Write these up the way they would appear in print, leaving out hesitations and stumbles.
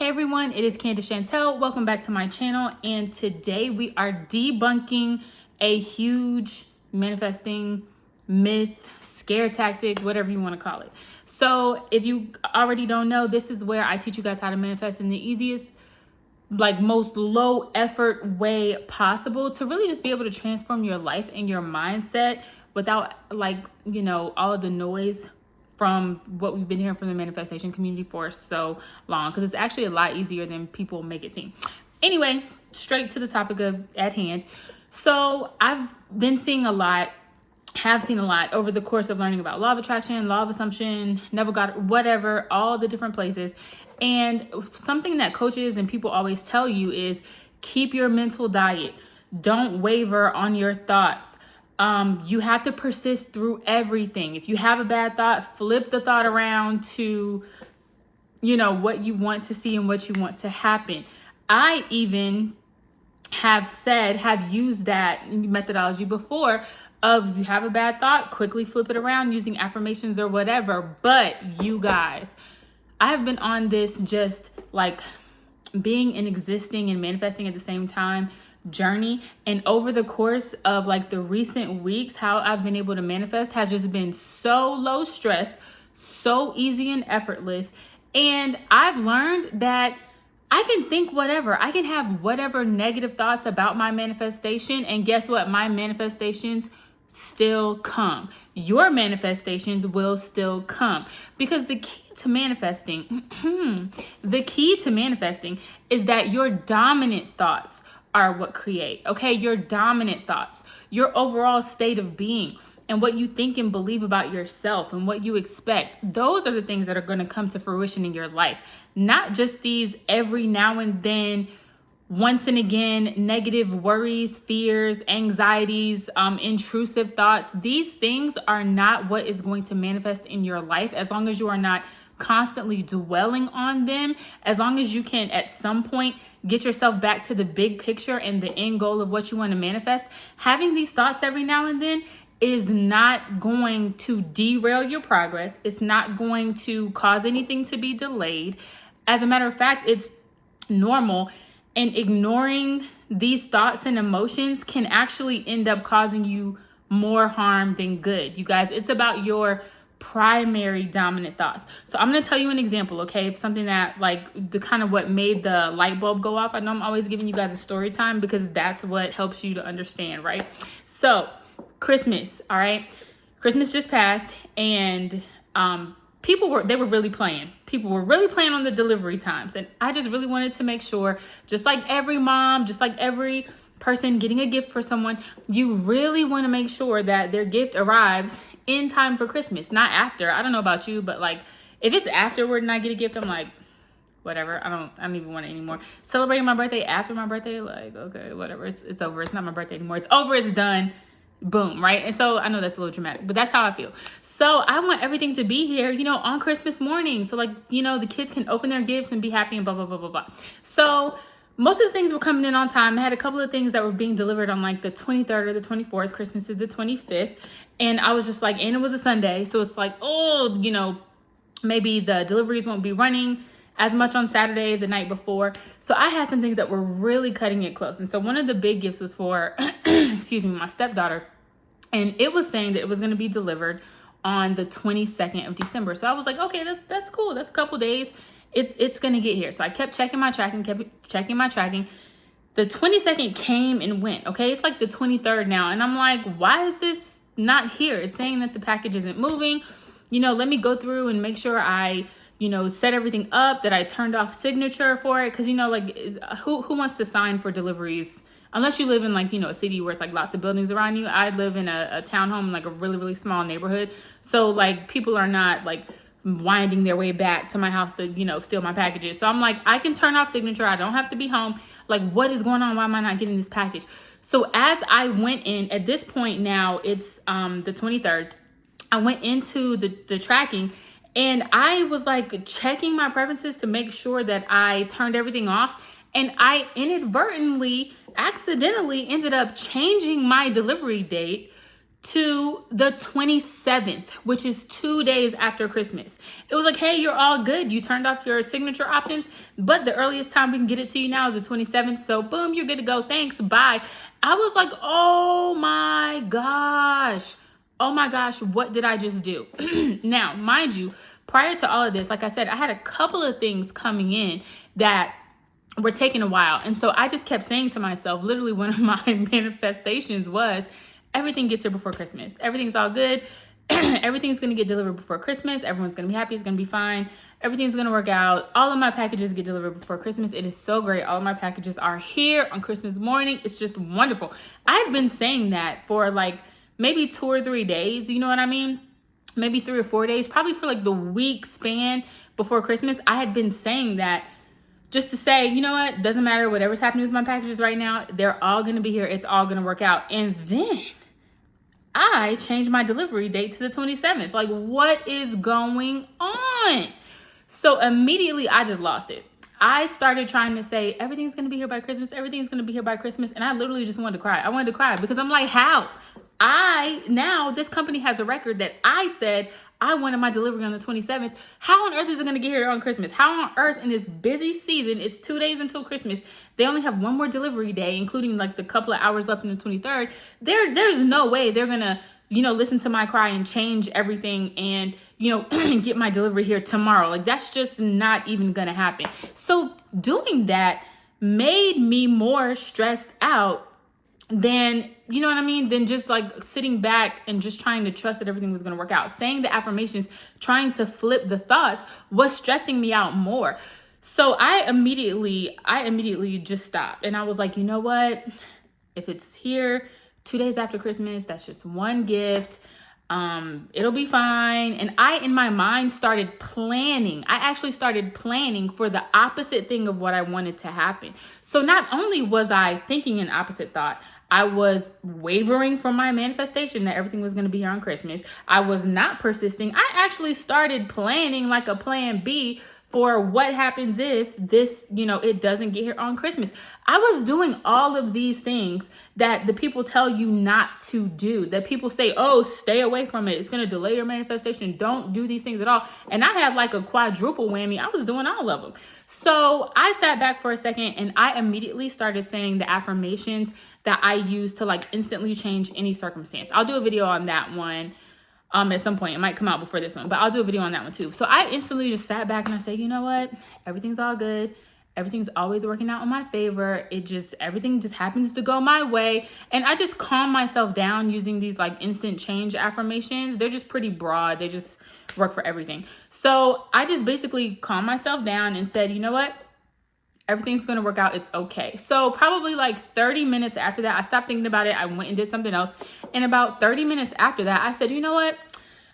Hey everyone, it is Candace Chantel. Welcome back to my channel, and today we are debunking a huge manifesting myth, scare tactic, whatever you want to call it. So if you already don't know, this is where I teach you guys how to manifest in the easiest, most low effort way possible to really just be able to transform your life and your mindset without all of the noise from what we've been hearing from the manifestation community for so long, because it's actually a lot easier than people make it seem. Anyway, straight to the topic at hand. So I've been seeing a lot, have seen a lot over the course of learning about law of attraction, law of assumption, never got whatever, all the different places. And something that coaches and people always tell you is keep your mental diet. Don't waver on your thoughts. You have to persist through everything. If you have a bad thought, flip the thought around to, what you want to see and what you want to happen. I even have used that methodology before of, if you have a bad thought, quickly flip it around using affirmations or whatever. But you guys, I have been on this just like being and existing and manifesting at the same time journey, and over the course of the recent weeks, how I've been able to manifest has just been so low stress, so easy and effortless. And I've learned that I can think whatever, I can have whatever negative thoughts about my manifestation, and guess what? My manifestations still come. Your manifestations will still come, because the key to manifesting is that your dominant thoughts are what create, okay? Your dominant thoughts, your overall state of being, and what you think and believe about yourself and what you expect. Those are the things that are going to come to fruition in your life, not just these every now and then, once and again, negative worries, fears, anxieties, intrusive thoughts. These things are not what is going to manifest in your life, as long as you are not constantly dwelling on them. As long as you can at some point get yourself back to the big picture and the end goal of what you want to manifest, having these thoughts every now and then is not going to derail your progress. It's not going to cause anything to be delayed. As a matter of fact, it's normal. And ignoring these thoughts and emotions can actually end up causing you more harm than good. You guys, it's about your primary dominant thoughts. So I'm going to tell you an example, okay, of something that the kind of what made the light bulb go off. I know I'm always giving you guys a story time because that's what helps you to understand, right? So Christmas, all right? Christmas just passed, and people were really playing. People were really playing on the delivery times. And I just really wanted to make sure, just like every mom, just like every person getting a gift for someone, you really want to make sure that their gift arrives in time for Christmas, not after. I don't know about you, but if it's afterward and I get a gift, I'm like, whatever. I don't even want it anymore. Celebrating my birthday after my birthday, okay, whatever. It's over. It's not my birthday anymore. It's over. It's done. Boom, right? And so I know that's a little dramatic, but that's how I feel. So I want everything to be here, on Christmas morning. So the kids can open their gifts and be happy and blah, blah, blah, blah, blah. So most of the things were coming in on time. I had a couple of things that were being delivered on the 23rd or the 24th. Christmas is the 25th. And I was just and it was a Sunday. So it's maybe the deliveries won't be running as much on Saturday, the night before. So I had some things that were really cutting it close. And so one of the big gifts was for, my stepdaughter. And it was saying that it was going to be delivered on the 22nd of December. So I was like, okay, that's cool. That's a couple days. It's going to get here. So I kept checking my tracking. The 22nd came and went. Okay. It's the 23rd now. And I'm like, why is this not here? It's saying that the package isn't moving. Let me go through and make sure I, set everything up, that I turned off signature for it. Cause who wants to sign for deliveries? Unless you live in a city where it's lots of buildings around you. I live in a townhome in a really, really small neighborhood. So people are not winding their way back to my house to, steal my packages. So I'm I can turn off signature. I don't have to be home. What is going on? Why am I not getting this package? So as I went in, at this point now, it's the 23rd. I went into the tracking, and I was checking my preferences to make sure that I turned everything off. And I accidentally ended up changing my delivery date to the 27th, which is 2 days after Christmas. It was like, hey, you're all good. You turned off your signature options, but the earliest time we can get it to you now is the 27th. So boom, you're good to go. Thanks. Bye. I was like, oh my gosh. Oh my gosh, what did I just do? Now, mind you, prior to all of this, like I said, I had a couple of things coming in that were taking a while. And so I just kept saying to myself, literally one of my manifestations was, everything gets here before Christmas. Everything's all good. Everything's going to get delivered before Christmas. Everyone's going to be happy. It's going to be fine. Everything's going to work out. All of my packages get delivered before Christmas. It is so great. All of my packages are here on Christmas morning. It's just wonderful. I've been saying that for like maybe 2 or 3 days. You know what I mean? Maybe 3 or 4 days, probably for like the week span before Christmas. I had been saying that just to say, you know what? Doesn't matter. Whatever's happening with my packages right now, they're all going to be here. It's all going to work out. And then I changed my delivery date to the 27th. Like, what is going on? So immediately I just lost it. I started trying to say, everything's going to be here by Christmas. Everything's going to be here by Christmas. And I literally just wanted to cry. I wanted to cry because I'm like, how? Now this company has a record that I said I wanted my delivery on the 27th. How on earth is it going to get here on Christmas? How on earth in this busy season, it's 2 days until Christmas, they only have one more delivery day, including like the couple of hours left in the 23rd. There's no way they're going to, listen to my cry and change everything and, get my delivery here tomorrow. Like, that's just not even going to happen. So doing that made me more stressed out than, than just like sitting back and just trying to trust that everything was going to work out. Saying the affirmations, trying to flip the thoughts was stressing me out more. So I immediately just stopped. And I was like, you know what? If it's here 2 days after Christmas, that's just one gift. It'll be fine. And I, in my mind, started planning. I actually started planning for the opposite thing of what I wanted to happen. So not only was I thinking an opposite thought, I was wavering from my manifestation that everything was going to be here on Christmas. I was not persisting. I actually started planning like a plan B for what happens if this, it doesn't get here on Christmas. I was doing all of these things that the people tell you not to do, that people say, oh, stay away from it. It's going to delay your manifestation. Don't do these things at all. And I had like a quadruple whammy. I was doing all of them. So I sat back for a second and I immediately started saying the affirmations that I use to like instantly change any circumstance. I'll do a video on that one. At some point. It might come out before this one, but I'll do a video on that one too. So I instantly just sat back and I said, you know what? Everything's all good. Everything's always working out in my favor. Everything just happens to go my way. And I just calm myself down using these like instant change affirmations. They're just pretty broad. They just work for everything. So I just basically calmed myself down and said, you know what? Everything's going to work out. It's okay. So probably like 30 minutes after that, I stopped thinking about it. I went and did something else. And about 30 minutes after that, I said, you know what?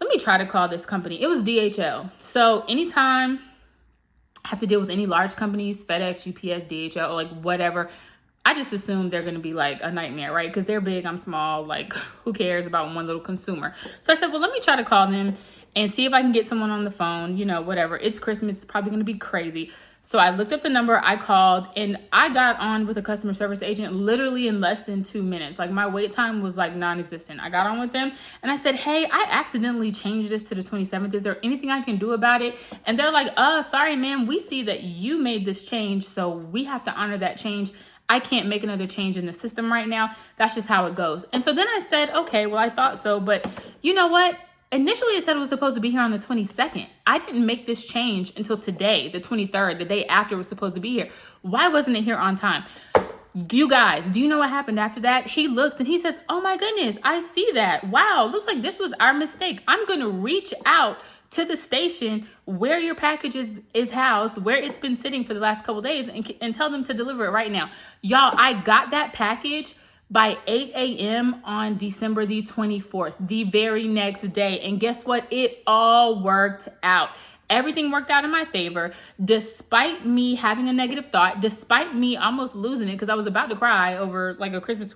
Let me try to call this company. It was DHL. So anytime I have to deal with any large companies, FedEx, UPS, DHL, or like whatever, I just assume they're going to be like a nightmare, right? Because they're big, I'm small. Like, who cares about one little consumer? So I said, well, let me try to call them and see if I can get someone on the phone, whatever. It's Christmas. It's probably going to be crazy. So I looked up the number, I called, and I got on with a customer service agent literally in less than 2 minutes. Like, my wait time was like non-existent. I got on with them and I said, hey, I accidentally changed this to the 27th. Is there anything I can do about it? And they're like, sorry, ma'am. We see that you made this change, so we have to honor that change. I can't make another change in the system right now. That's just how it goes. And so then I said, okay, well, I thought so, but you know what? Initially, it said it was supposed to be here on the 22nd. I didn't make this change until today, the 23rd, the day after it was supposed to be here. Why wasn't it here on time? You guys, do you know what happened after that? He looks and he says, oh my goodness, I see that. Wow, looks like this was our mistake. I'm going to reach out to the station where your package is housed, where it's been sitting for the last couple of days, and tell them to deliver it right now. Y'all, I got that package by 8 a.m. on December the 24th, the very next day. And guess what? It all worked out. Everything worked out in my favor, despite me having a negative thought, despite me almost losing it because I was about to cry over like a Christmas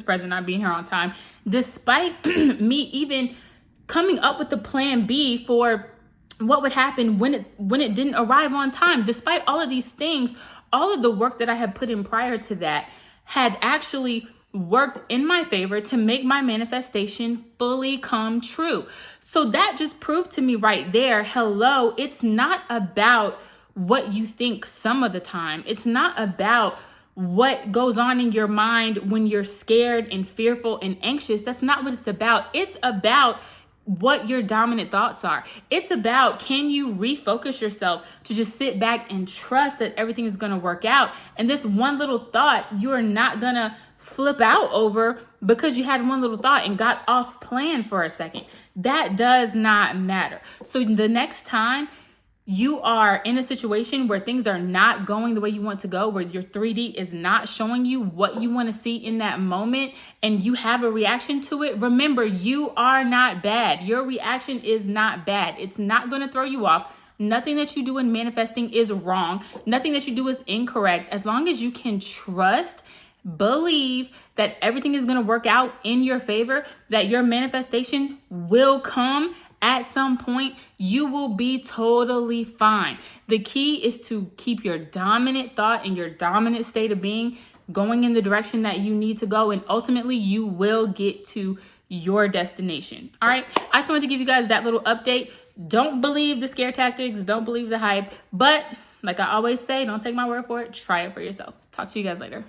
present not being here on time, despite me even coming up with the plan B for what would happen when it didn't arrive on time. Despite all of these things, all of the work that I had put in prior to that had actually worked in my favor to make my manifestation fully come true. So that just proved to me right there, hello, it's not about what you think some of the time. It's not about what goes on in your mind when you're scared and fearful and anxious. That's not what it's about. It's about what your dominant thoughts are. It's about, can you refocus yourself to just sit back and trust that everything is going to work out? And this one little thought, you're not going to flip out over because you had one little thought and got off plan for a second. That does not matter. So the next time you are in a situation where things are not going the way you want to go, where your 3D is not showing you what you want to see in that moment, and you have a reaction to it, remember, you are not bad. Your reaction is not bad. It's not going to throw you off. Nothing that you do in manifesting is wrong. Nothing that you do is incorrect. As long as you can trust, believe that everything is going to work out in your favor, that your manifestation will come at some point, you will be totally fine. The key is to keep your dominant thought and your dominant state of being going in the direction that you need to go, and ultimately you will get to your destination. All right, I just wanted to give you guys that little update. Don't believe the scare tactics, don't believe the hype, but like I always say, don't take my word for it, try it for yourself. Talk to you guys later.